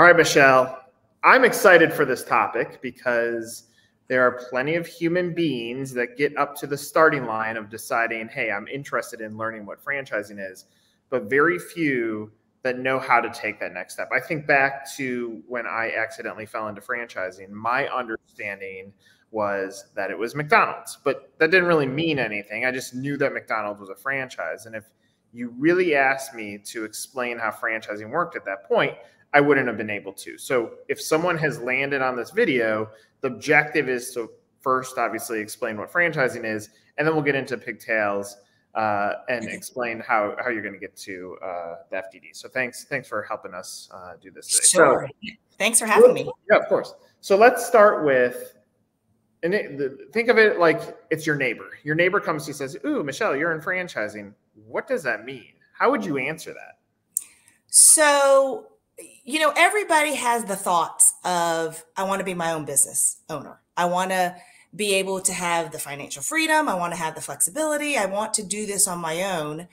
All right, Michelle, I'm excited for this topic because there are plenty of human beings that get up to the starting line of deciding, hey, I'm interested in learning what franchising is, but very few that know how to take that next step. I think back to when I accidentally fell into franchising. My understanding was that it was McDonald's, but that didn't really mean anything. I just knew that McDonald's was a franchise. And if you really asked me to explain how franchising worked at that point, I wouldn't have been able to. So if someone has landed on this video, the objective is to first obviously explain what franchising is, and then we'll get into Pigtails and explain how you're going to get to the FDD. So thanks for helping us do this today. Sure. So, thanks for having me. Yeah, of course. So let's start with, think of it like it's your neighbor. Your neighbor comes to you and says, ooh, Michelle, you're in franchising. What does that mean? How would you answer that? So, everybody has the thoughts of, I want to be my own business owner. I want to be able to have the financial freedom. I want to have the flexibility. I want to do this on my own,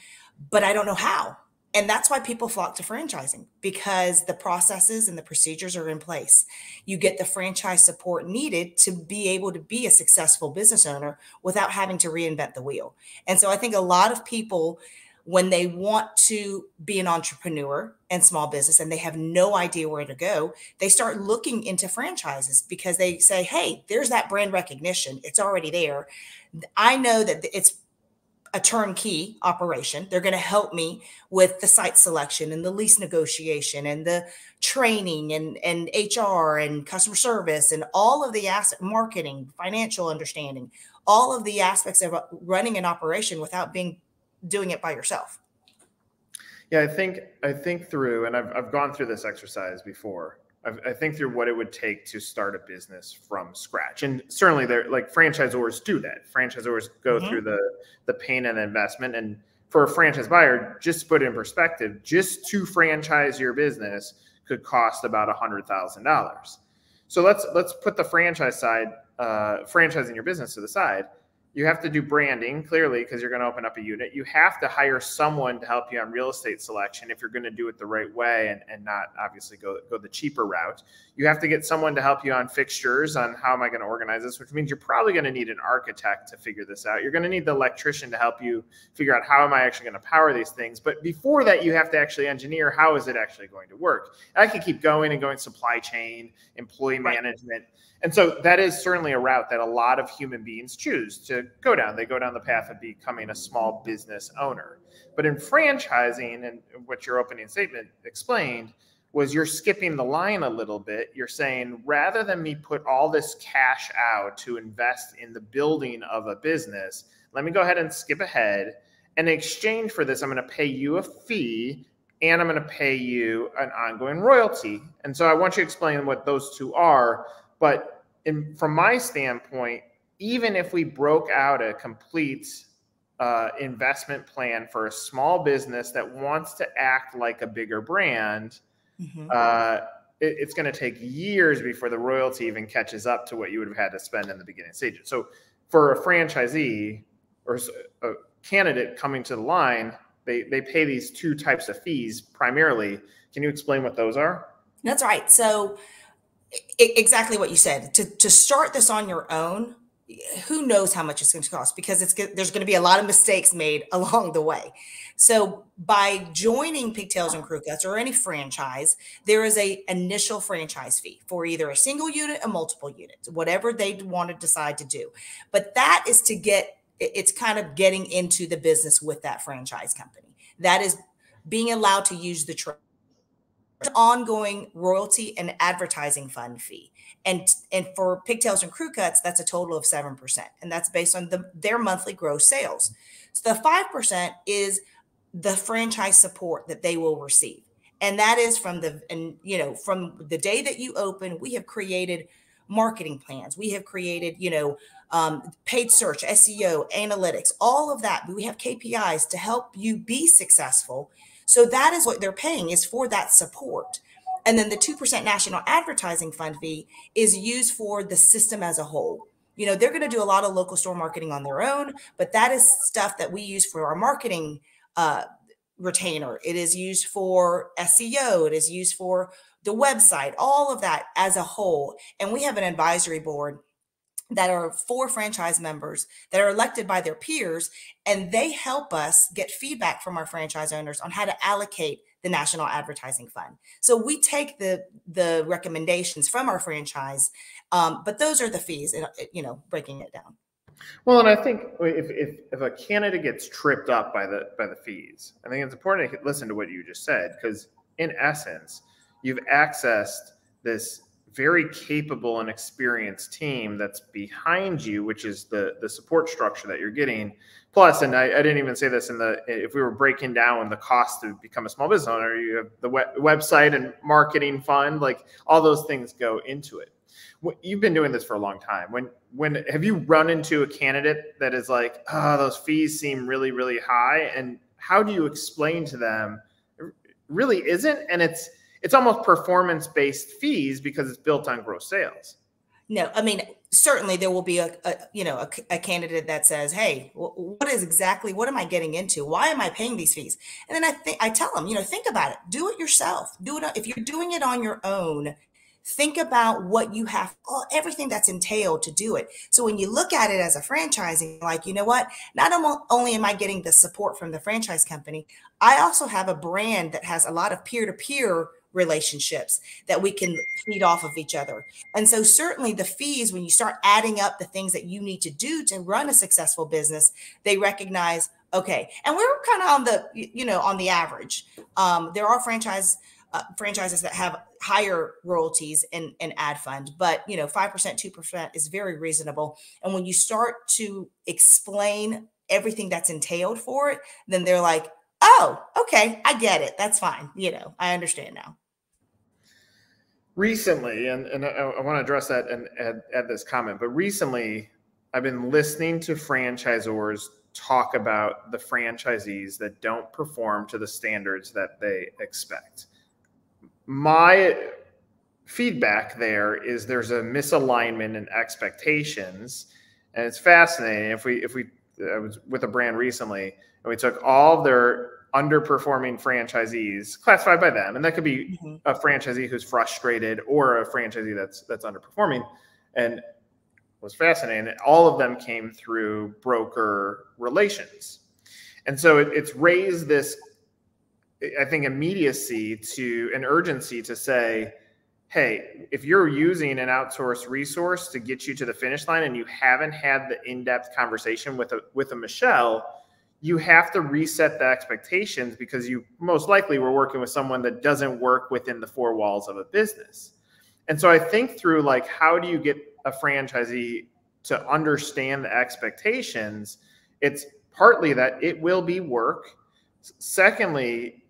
but I don't know how. And that's why people flock to franchising, because the processes and the procedures are in place. You get the franchise support needed to be able to be a successful business owner without having to reinvent the wheel. And so I think a lot of people, when they want to be an entrepreneur and small business and they have no idea where to go, they start looking into franchises because they say, hey, there's that brand recognition. It's already there. I know that it's a turnkey operation. They're going to help me with the site selection and the lease negotiation and the training and HR and customer service and all of the asset marketing, financial understanding, all of the aspects of running an operation without doing it by yourself. Yeah, I think through, and I've gone through this exercise before. I think through what it would take to start a business from scratch, and certainly franchisors do that. Franchisors go through the pain and investment, and for a franchise buyer, just to put it in perspective, just to franchise your business could cost about $100,000. So let's put the franchise side, franchising your business to the side. You have to do branding, clearly, because you're going to open up a unit. You have to hire someone to help you on real estate selection if you're going to do it the right way and not obviously go the cheaper route. You have to get someone to help you on fixtures, on how am I going to organize this, which means you're probably going to need an architect to figure this out. You're going to need the electrician to help you figure out how am I actually going to power these things. But before that, you have to actually engineer how is it actually going to work. And I could keep going and going, supply chain, employee management. And so that is certainly a route that a lot of human beings choose to go down. They go down the path of becoming a small business owner. But in franchising, and what your opening statement explained, was you're skipping the line a little bit. You're saying, rather than me put all this cash out to invest in the building of a business, let me go ahead and skip ahead. And in exchange for this, I'm going to pay you a fee and I'm going to pay you an ongoing royalty. And so I want you to explain what those two are. But from my standpoint, even if we broke out a complete investment plan for a small business that wants to act like a bigger brand, it's going to take years before the royalty even catches up to what you would have had to spend in the beginning stages. So for a franchisee or a candidate coming to the line, they pay these two types of fees primarily. Can you explain what those are? That's right. So exactly what you said. To start this on your own, who knows how much it's going to cost, because there's going to be a lot of mistakes made along the way. So by joining Pigtails and Crewcuts or any franchise, there is a initial franchise fee for either a single unit or multiple units, whatever they want to decide to do. But that is it's kind of getting into the business with that franchise company. That is being allowed to use the ongoing royalty and advertising fund fee. And for Pigtails and Crewcuts, that's a total of 7%. And that's based on their monthly gross sales. So the 5% is the franchise support that they will receive. And that is from the day that you open, we have created marketing plans. We have created, paid search, SEO, analytics, all of that. We have KPIs to help you be successful. So that is what they're paying, is for that support. And then the 2% national advertising fund fee is used for the system as a whole. They're going to do a lot of local store marketing on their own, but that is stuff that we use for our marketing retainer. It is used for SEO. It is used for the website, all of that as a whole. And we have an advisory board that are 4 franchise members that are elected by their peers, and they help us get feedback from our franchise owners on how to allocate the National Advertising Fund. So we take the recommendations from our franchise, but those are the fees, breaking it down. Well, and I think if a candidate gets tripped up by the fees, I think it's important to listen to what you just said, because in essence, you've accessed this very capable and experienced team that's behind you, which is the support structure that you're getting. Plus, and I didn't even say this if we were breaking down the cost to become a small business owner, you have the website and marketing fund, like all those things go into it. You've been doing this for a long time. When have you run into a candidate that is like, oh, those fees seem really, really high? And how do you explain to them it really isn't? And it's almost performance-based fees because it's built on gross sales. No, I mean, certainly there will be a candidate that says, hey, what am I getting into? Why am I paying these fees? And then I tell them, think about it. Do it yourself. Do it. If you're doing it on your own, think about what you have, everything that's entailed to do it. So when you look at it as a franchising, like, you know what, not only am I getting the support from the franchise company, I also have a brand that has a lot of peer-to-peer relationships that we can feed off of each other. And so certainly the fees, when you start adding up the things that you need to do to run a successful business, they recognize, okay. And we're kind of on the average. There are franchises that have higher royalties and ad fund, but 5%, 2% is very reasonable. And when you start to explain everything that's entailed for it, then they're like, oh, okay, I get it. That's fine. I understand now. Recently, and I want to address that and add this comment, but recently I've been listening to franchisors talk about the franchisees that don't perform to the standards that they expect. My feedback there is there's a misalignment in expectations, and it's fascinating. I was with a brand recently, and we took all of their underperforming franchisees, classified by them, and that could be a franchisee who's frustrated or a franchisee that's underperforming, and it was fascinating. All of them came through broker relations, and so it's raised this, I think, immediacy to an urgency to say, hey, if you're using an outsourced resource to get you to the finish line and you haven't had the in-depth conversation with a Michelle, you have to reset the expectations, because you most likely were working with someone that doesn't work within the 4 walls of a business. And so I think through, like, how do you get a franchisee to understand the expectations? It's partly that it will be work. Secondly,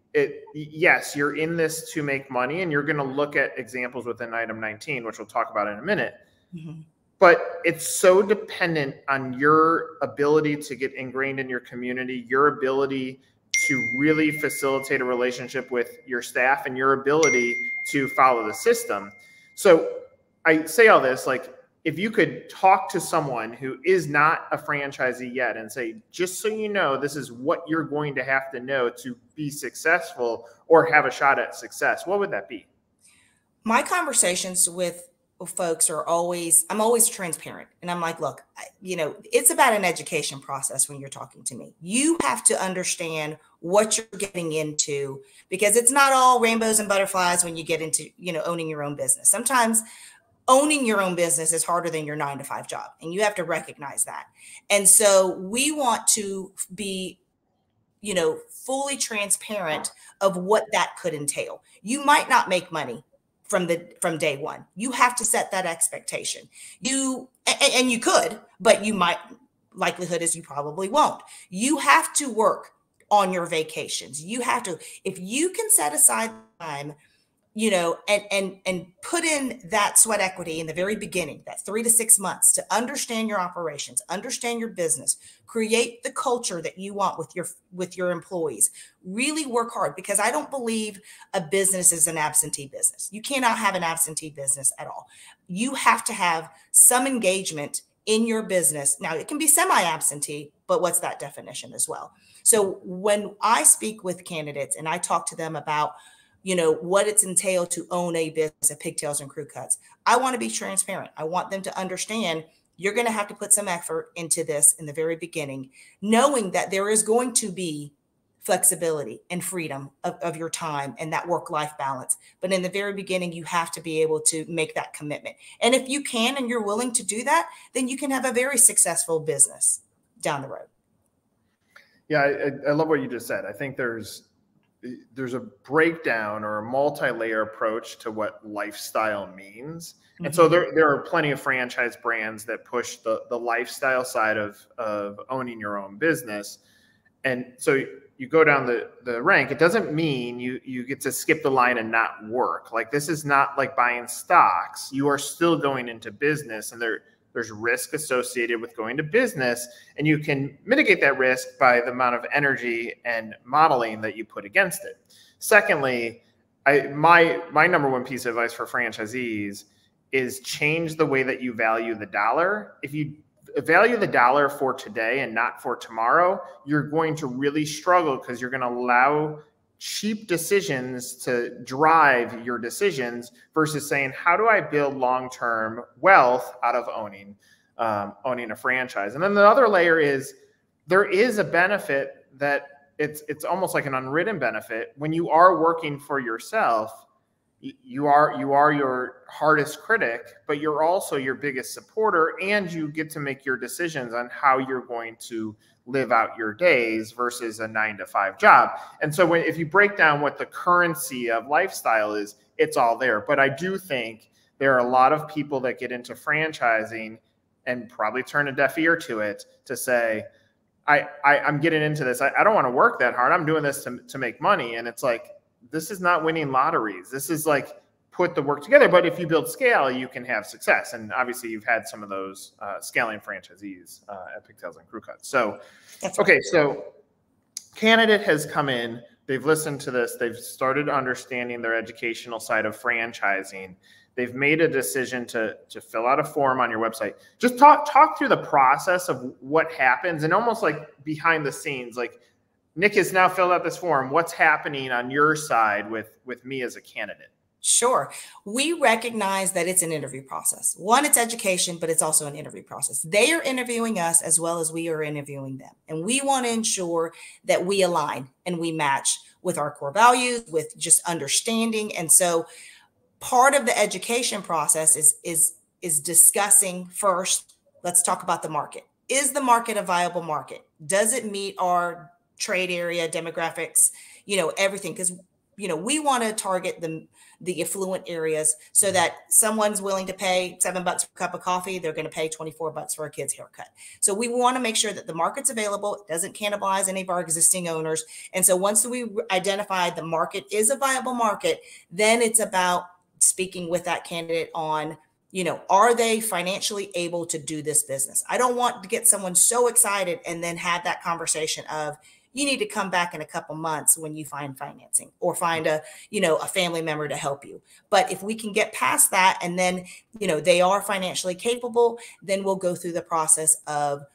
yes, you're in this to make money, and you're going to look at examples within item 19, which we'll talk about in a minute. Mm-hmm. But it's so dependent on your ability to get ingrained in your community, your ability to really facilitate a relationship with your staff, and your ability to follow the system. So I say all this, like, if you could talk to someone who is not a franchisee yet and say, just so you know, this is what you're going to have to know to be successful or have a shot at success, what would that be? My conversations with folks I'm always transparent. And I'm like, look, it's about an education process when you're talking to me. You have to understand what you're getting into, because it's not all rainbows and butterflies when you get into, owning your own business. Sometimes owning your own business is harder than your 9-to-5 job, and you have to recognize that. And so we want to be, fully transparent of what that could entail. You might not make money from day one. You have to set that expectation. And you could, but likelihood is you probably won't. You have to work on your vacations. You have to, if you can set aside time, and put in that sweat equity in the very beginning, that 3 to 6 months, to understand your operations, understand your business, create the culture that you want with your employees, really work hard, because I don't believe a business is an absentee business. You cannot have an absentee business at all. You have to have some engagement in your business. Now, it can be semi-absentee, but what's that definition as well? So when I speak with candidates and I talk to them about what it's entailed to own a business at Pigtails and Crewcuts. I want to be transparent. I want them to understand you're going to have to put some effort into this in the very beginning, knowing that there is going to be flexibility and freedom of your time and that work-life balance. But in the very beginning, you have to be able to make that commitment. And if you can and you're willing to do that, then you can have a very successful business down the road. Yeah, I love what you just said. I think there's a breakdown or a multi-layer approach to what lifestyle means. Mm-hmm. And so there are plenty of franchise brands that push the lifestyle side of owning your own business. And so you go down the rank. It doesn't mean you get to skip the line and not work. Like, this is not like buying stocks. You are still going into business, and there's risk associated with going to business, and you can mitigate that risk by the amount of energy and modeling that you put against it. Secondly, my number one piece of advice for franchisees is change the way that you value the dollar. If you value the dollar for today and not for tomorrow, you're going to really struggle, because you're going to allow cheap decisions to drive your decisions versus saying, how do I build long-term wealth out of owning a franchise? And then the other layer is, there is a benefit that it's almost like an unwritten benefit. When you are working for yourself, you are your hardest critic, but you're also your biggest supporter, and you get to make your decisions on how you're going to live out your days versus a 9-to-5 job. And so if you break down what the currency of lifestyle is, it's all there. But I do think there are a lot of people that get into franchising and probably turn a deaf ear to it, to say, I'm getting into this. I don't want to work that hard. I'm doing this to make money. And it's like, this is not winning lotteries. This is like, put the work together. But if you build scale, you can have success. And obviously you've had some of those scaling franchisees at Pigtails and Crewcuts. So, okay. So candidate has come in, they've listened to this, they've started understanding their educational side of franchising. They've made a decision to fill out a form on your website. Just talk through the process of what happens, and almost like behind the scenes, like, Nick has now filled out this form. What's happening on your side with me as a candidate? Sure. We recognize that it's an interview process. One, it's education, but it's also an interview process. They are interviewing us as well as we are interviewing them. And we want to ensure that we align and we match with our core values, with just understanding. And so part of the education process is discussing first, let's talk about the market. Is the market a viable market? Does it meet our trade area, demographics, everything? Because, we want to target the affluent areas so that someone's willing to pay $7 for a cup of coffee, they're going to pay $24 for a kid's haircut. So we want to make sure that the market's available. It doesn't cannibalize any of our existing owners. And so once we identify the market is a viable market, then it's about speaking with that candidate on, are they financially able to do this business? I don't want to get someone so excited and then have that conversation of, you need to come back in a couple months when you find financing or find a family member to help you. But if we can get past that, and then, they are financially capable, then we'll go through the process of,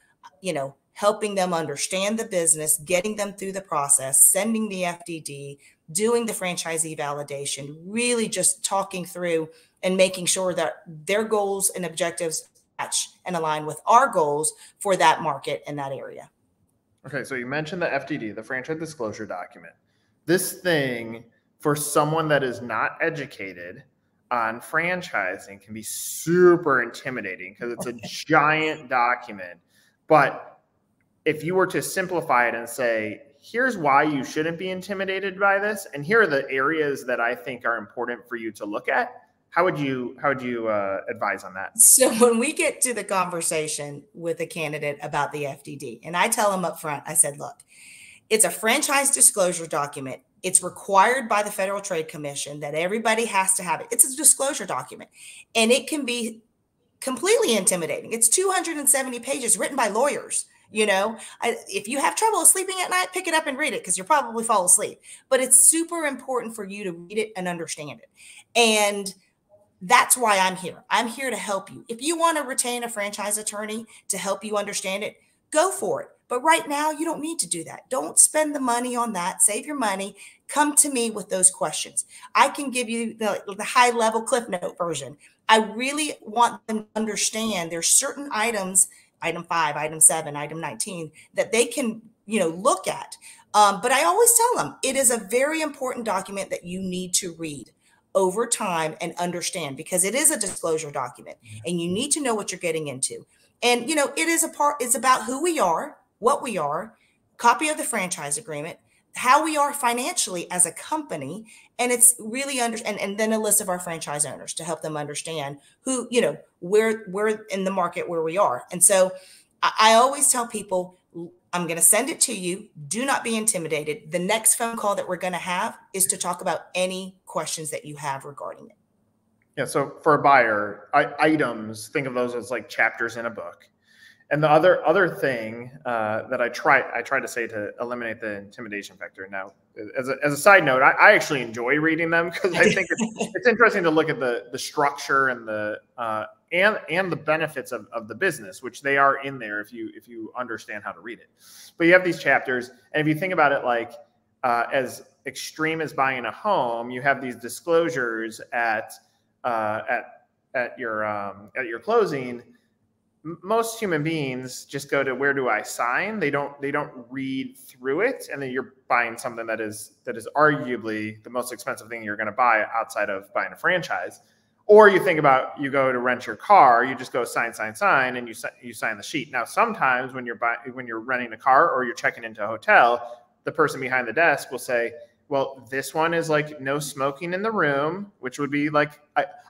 helping them understand the business, getting them through the process, sending the FDD, doing the franchisee validation, really just talking through and making sure that their goals and objectives match and align with our goals for that market and that area. Okay, so you mentioned the FDD, the franchise disclosure document. This thing, for someone that is not educated on franchising, can be super intimidating because it's a giant document. But if you were to simplify it and say, here's why you shouldn't be intimidated by this, and here are the areas that I think are important for you to look at, how would you advise on that? So when we get to the conversation with a candidate about the FDD, and I tell them up front, I said, look, it's a franchise disclosure document. It's required by the Federal Trade Commission that everybody has to have it. It's a disclosure document, and it can be completely intimidating. It's 270 pages written by lawyers. If you have trouble sleeping at night, pick it up and read it, because you'll probably fall asleep. But it's super important for you to read it and understand it. And that's why I'm here. I'm here to help you. If you want to retain a franchise attorney to help you understand it, go for it. But right now, you don't need to do that. Don't spend the money on that. Save your money. Come to me with those questions. I can give you the high level Cliff Note version. I really want them to understand there's certain items, item 5, item 7, item 19, that they can, look at. But I always tell them it is a very important document that you need to read over time and understand, because it is a disclosure document and you need to know what you're getting into. And, it's about who we are, what we are, copy of the franchise agreement, how we are financially as a company. And it's really and then a list of our franchise owners to help them understand who, we're in the market where we are. And so I always tell people, I'm going to send it to you. Do not be intimidated. The next phone call that we're going to have is to talk about any questions that you have regarding it. Yeah. So for a buyer, items, think of those as like chapters in a book. And the other thing that I try to say to eliminate the intimidation factor. Now, as a side note, I actually enjoy reading them because I think it's interesting to look at the structure and the and the benefits of the business, which they are in there if you understand how to read it. But you have these chapters, and if you think about it like as extreme as buying a home, you have these disclosures at your closing. Most human beings just go to, where do I sign? They don't read through it, and then you're buying something that is arguably the most expensive thing you're going to buy outside of buying a franchise. Or you think about, you go to rent your car, you just go sign, and you sign the sheet. Now, sometimes when you're renting a car or you're checking into a hotel, the person behind the desk will say, well, this one is like no smoking in the room, which would be like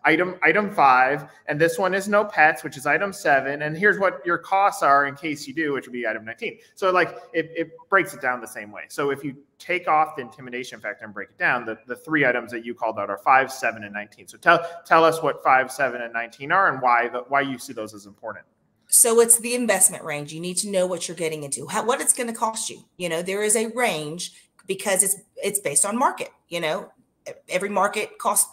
item 5. And this one is no pets, which is item 7. And here's what your costs are in case you do, which would be item 19. So like it breaks it down the same way. So if you take off the intimidation factor and break it down, the 3 items that you called out are 5, 7, and 19. So tell us what 5, 7, and 19 are and why you see those as important. So it's the investment range. You need to know what you're getting into, what it's going to cost you. There is a range, because it's based on market. Every market costs,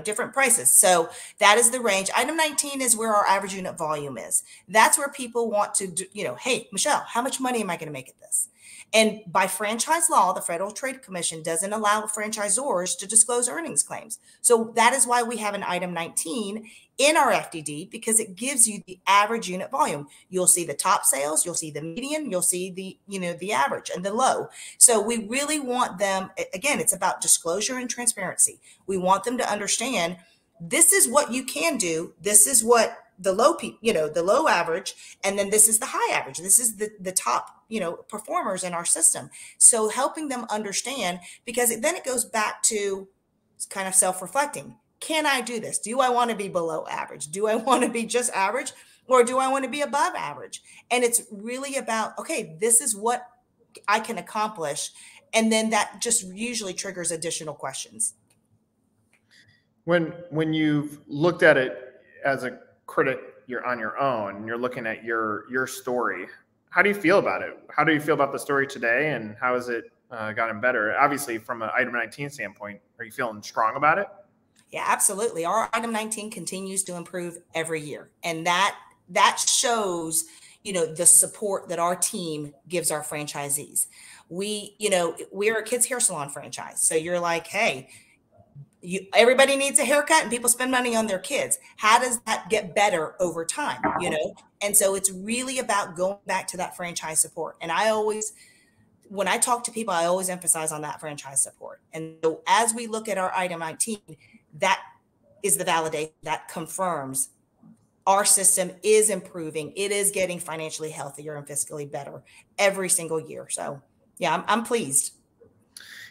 different prices. So that is the range. Item 19 is where our average unit volume is. That's where people want to do, hey, Michelle, how much money am I going to make at this? And by franchise law, the Federal Trade Commission doesn't allow franchisors to disclose earnings claims. So that is why we have an item 19 in our FDD, because it gives you the average unit volume. You'll see the top sales, you'll see the median, you'll see the average and the low. So we really want them, again, it's about disclosure and transparency. We want them to understand this is what you can do. This is what the low average, and then this is the high average. This is the top, performers in our system. So helping them understand, because then it goes back to kind of self-reflecting. Can I do this? Do I want to be below average? Do I want to be just average, or do I want to be above average? And it's really about, okay, this is what I can accomplish. And then that just usually triggers additional questions. When you've looked at it as a critic, you're on your own and you're looking at your story, how do you feel about it? How do you feel about the story today, and how has it gotten better? Obviously, from an item 19 standpoint, are you feeling strong about it? Yeah, absolutely. Our item 19 continues to improve every year, and that shows the support that our team gives our franchisees. We're a kids hair salon franchise, so you're like, hey, everybody needs a haircut and people spend money on their kids. How does that get better over time? And so it's really about going back to that franchise support. And when I talk to people, I always emphasize on that franchise support. And so as we look at our item 19, that is the validation that confirms our system is improving. It is getting financially healthier and fiscally better every single year. So yeah, I'm pleased.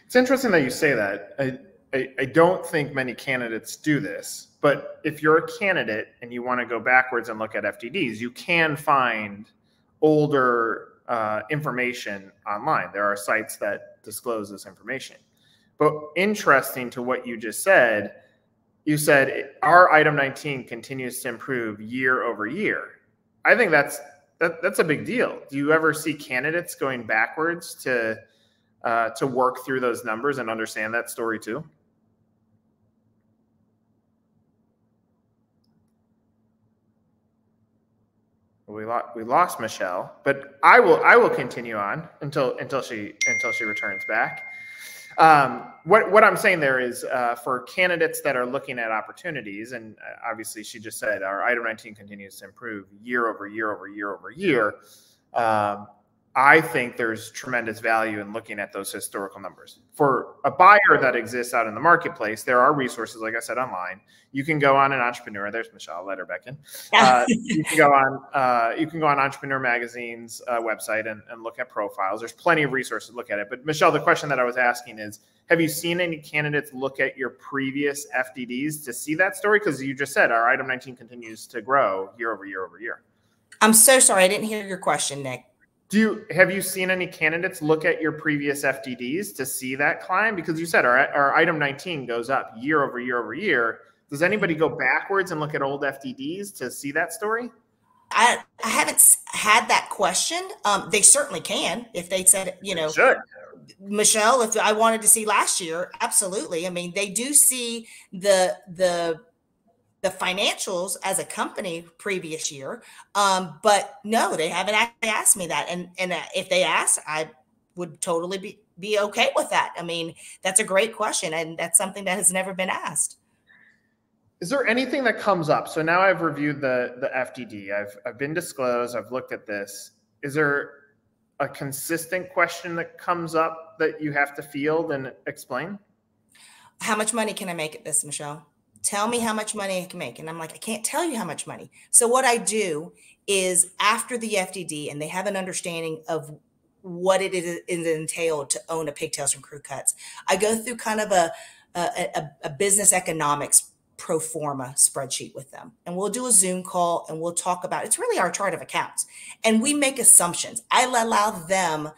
It's interesting that you say that. I don't think many candidates do this, but if you're a candidate and you want to go backwards and look at FDDs, you can find older information online. There are sites that disclose this information. But interesting to what you just said, you said our item 19 continues to improve year over year. I think that's a big deal. Do you ever see candidates going backwards to work through those numbers and understand that story too? we lost Michelle, but I will continue on until she returns back. What I'm saying there is for candidates that are looking at opportunities, and obviously she just said our item 19 continues to improve year over year over year over year. I think there's tremendous value in looking at those historical numbers. For a buyer that exists out in the marketplace, there are resources, like I said, online. You can go on an entrepreneur. There's Michelle. I'll let her back in. You can go on Entrepreneur Magazine's website and look at profiles. There's plenty of resources to look at it. But Michelle, the question that I was asking is, have you seen any candidates look at your previous FDDs to see that story? Because you just said our item 19 continues to grow year over year over year. I'm so sorry. I didn't hear your question, Nick. Have you seen any candidates look at your previous FDDs to see that climb? Because you said our item 19 goes up year over year over year. Does anybody go backwards and look at old FDDs to see that story? I haven't had that question. They certainly can if they said, Should. Michelle, if I wanted to see last year, absolutely. I mean, they do see the financials as a company previous year. But no, they haven't actually asked me that. And if they ask, I would totally be okay with that. I mean, that's a great question. And that's something that has never been asked. Is there anything that comes up? So now I've reviewed the FDD. I've been disclosed. I've looked at this. Is there a consistent question that comes up that you have to field and explain? How much money can I make at this, Michelle? Tell me how much money I can make. And I'm like, I can't tell you how much money. So what I do is after the FDD and they have an understanding of what it is entailed to own a Pigtails and Crewcuts, I go through kind of a business economics pro forma spreadsheet with them. And we'll do a Zoom call and we'll talk about, it's really our chart of accounts. And we make assumptions. I allow them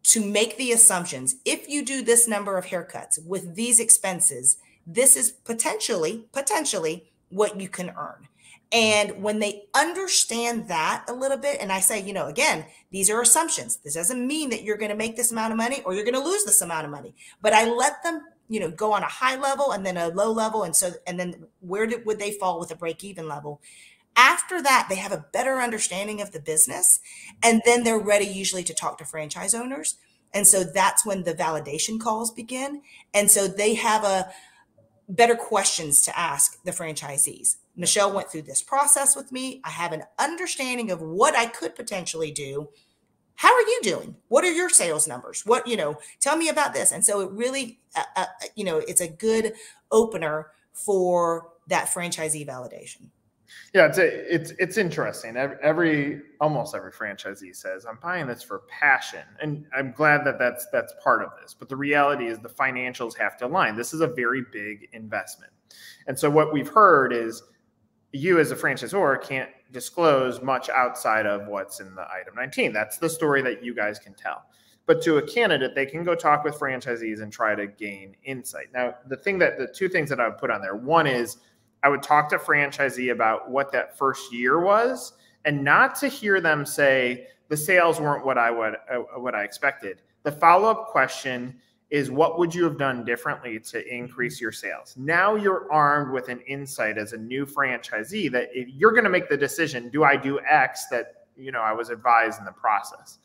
to make the assumptions. If you do this number of haircuts with these expenses, this is potentially what you can earn. And when they understand that a little bit, and I say, again, these are assumptions. This doesn't mean that you're going to make this amount of money or you're going to lose this amount of money. But I let them, go on a high level and then a low level. And then where would they fall with a break-even level? After that, they have a better understanding of the business. And then they're ready usually to talk to franchise owners. And so that's when the validation calls begin. And so they have better questions to ask the franchisees. Michelle went through this process with me. I have an understanding of what I could potentially do. How are you doing? What are your sales numbers? Tell me about this. And so it really, it's a good opener for that franchisee validation. Yeah, it's interesting. Almost every franchisee says, I'm buying this for passion. And I'm glad that's part of this. But the reality is the financials have to align. This is a very big investment. And so what we've heard is you as a franchisor can't disclose much outside of what's in the item 19. That's the story that you guys can tell. But to a candidate, they can go talk with franchisees and try to gain insight. Now, the two things that I would put on there, one is I would talk to franchisee about what that first year was, and not to hear them say the sales weren't what I expected. The follow-up question is, what would you have done differently to increase your sales? Now you're armed with an insight as a new franchisee that if you're going to make the decision, do I do X that I was advised in the process?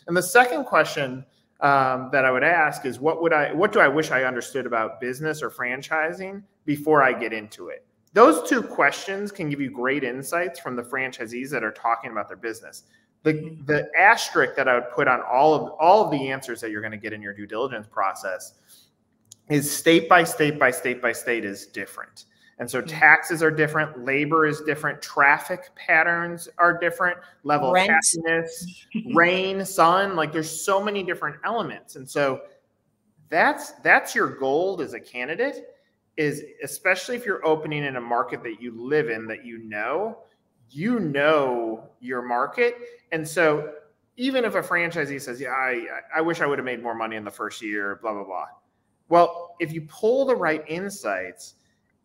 And the second question that I would ask is, what do I wish I understood about business or franchising before I get into it? Those two questions can give you great insights from the franchisees that are talking about their business. The asterisk that I would put on all of the answers that you're going to get in your due diligence process is state by state by state by state is different. And so taxes are different, labor is different, traffic patterns are different, level of happiness, rain, sun, like there's so many different elements. And so that's your goal as a candidate, is especially if you're opening in a market that you live in, that you know your market. And so even if a franchisee says, yeah, I wish I would have made more money in the first year, blah, blah, blah. Well, if you pull the right insights,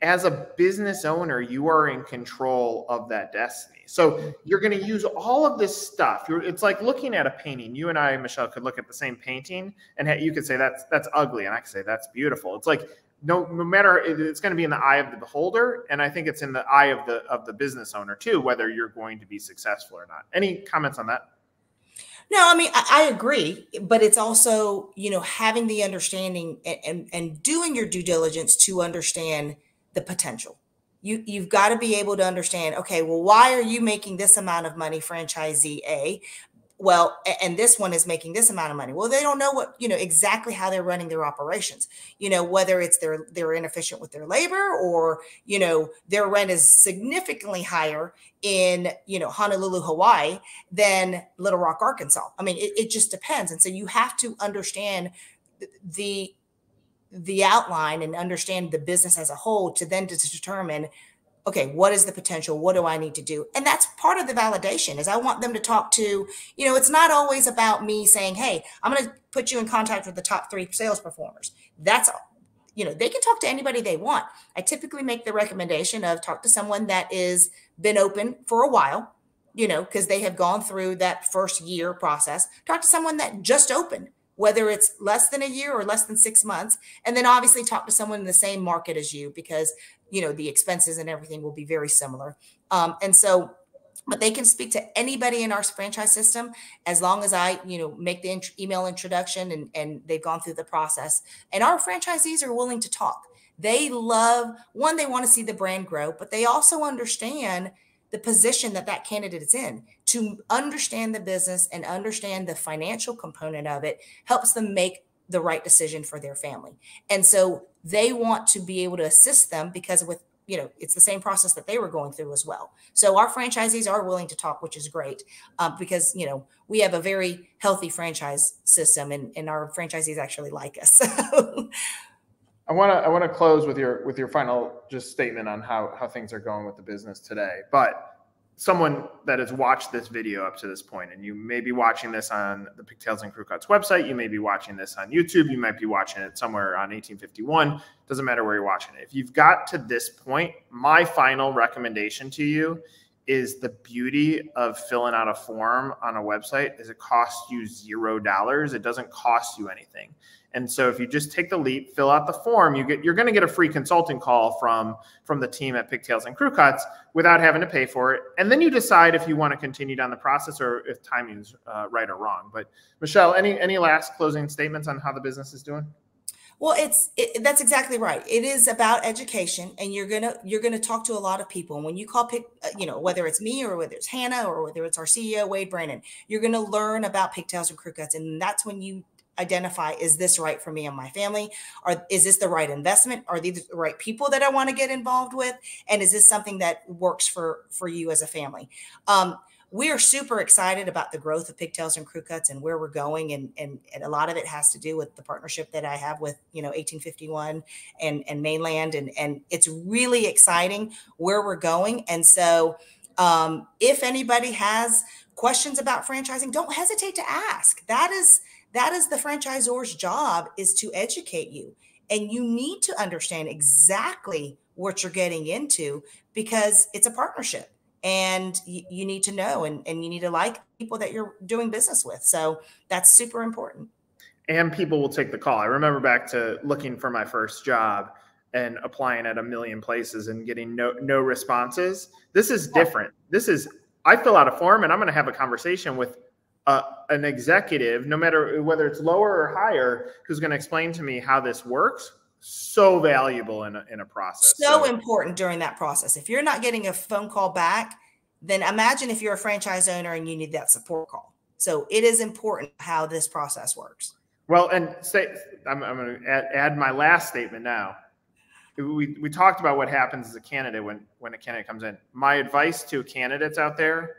as a business owner, you are in control of that destiny. So you're going to use all of this stuff. It's like looking at a painting. You and I, Michelle, could look at the same painting and you could say that's ugly. And I could say that's beautiful. It's like no matter, it's going to be in the eye of the beholder. And I think it's in the eye of the business owner too, whether you're going to be successful or not. Any comments on that? No, I mean, I agree, but it's also, having the understanding and doing your due diligence to understand the potential. You've got to be able to understand, okay, well, why are you making this amount of money, franchisee A? Well, and this one is making this amount of money. Well, they don't know what, exactly how they're running their operations, whether it's they're inefficient with their labor, or, their rent is significantly higher in, Honolulu, Hawaii than Little Rock, Arkansas. I mean, it just depends. And so you have to understand the outline and understand the business as a whole to then to determine, okay, what is the potential? What do I need to do? And that's part of the validation, is I want them to talk to, it's not always about me saying, hey, I'm going to put you in contact with the top 3 sales performers. That's, they can talk to anybody they want. I typically make the recommendation of talk to someone that is been open for a while, because they have gone through that first year process. Talk to someone that just opened, whether it's less than a year or less than 6 months. And then obviously talk to someone in the same market as you, because the expenses and everything will be very similar. And so, but they can speak to anybody in our franchise system, as long as I, make the email introduction and they've gone through the process. And our franchisees are willing to talk. They love, one, they want to see the brand grow, but they also understand the position that candidate is in. To understand the business and understand the financial component of it helps them make the right decision for their family. And so they want to be able to assist them, because with, it's the same process that they were going through as well. So our franchisees are willing to talk, which is great, because, we have a very healthy franchise system, and our franchisees actually like us. I want to close with your final just statement on how things are going with the business today. But someone that has watched this video up to this point, and you may be watching this on the Pigtails and Crewcuts website, you may be watching this on YouTube, you might be watching it somewhere on 1851, doesn't matter where you're watching it. If you've got to this point, my final recommendation to you is the beauty of filling out a form on a website is it costs you $0. It doesn't cost you anything. And so if you just take the leap, fill out the form, you're going to get a free consulting call from the team at Pigtails and Crewcuts without having to pay for it. And then you decide if you want to continue down the process or if timing's right or wrong. But Michelle, any last closing statements on how the business is doing? Well, that's exactly right. It is about education, and you're gonna talk to a lot of people. And when you call whether it's me or whether it's Hannah or whether it's our CEO Wade Brandon, you're gonna learn about Pigtails and Crewcuts, and that's when you identify, is this right for me and my family? Or is this the right investment? Are these the right people that I want to get involved with? And is this something that works for you as a family? We are super excited about the growth of Pigtails and Crewcuts and where we're going. And a lot of it has to do with the partnership that I have with, 1851 and Mainland. And it's really exciting where we're going. And so if anybody has questions about franchising, don't hesitate to ask. That is the franchisor's job, is to educate you. And you need to understand exactly what you're getting into, because it's a partnership. And you need to know, and you need to like people that you're doing business with. So that's super important. And people will take the call. I remember back to looking for my first job and applying at a million places and getting no responses. This is different. I fill out a form and I'm going to have a conversation with an executive, no matter whether it's lower or higher, who's going to explain to me how this works. So valuable in a process. So important during that process. If you're not getting a phone call back, then imagine if you're a franchise owner and you need that support call. So it is important how this process works. Well, and I'm going to add my last statement now. We talked about what happens as a candidate when a candidate comes in. My advice to candidates out there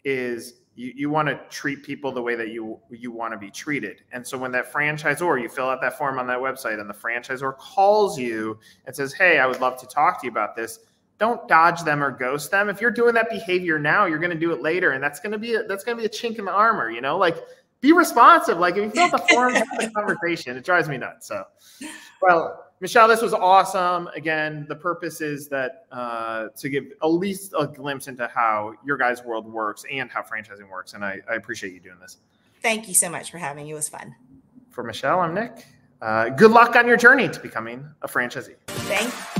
is you want to treat people the way that you want to be treated. And so when that franchisor, you fill out that form on that website and the franchisor calls you and says, hey, I would love to talk to you about this, don't dodge them or ghost them. If you're doing that behavior now, you're going to do it later. And that's going to be a chink in the armor, like be responsive. Like if you fill out the form, have the conversation. It drives me nuts. So, well, Michelle, this was awesome. Again, the purpose is that to give at least a glimpse into how your guys' world works and how franchising works. And I appreciate you doing this. Thank you so much for having me. It was fun. For Michelle, I'm Nick. good luck on your journey to becoming a franchisee. Thank you.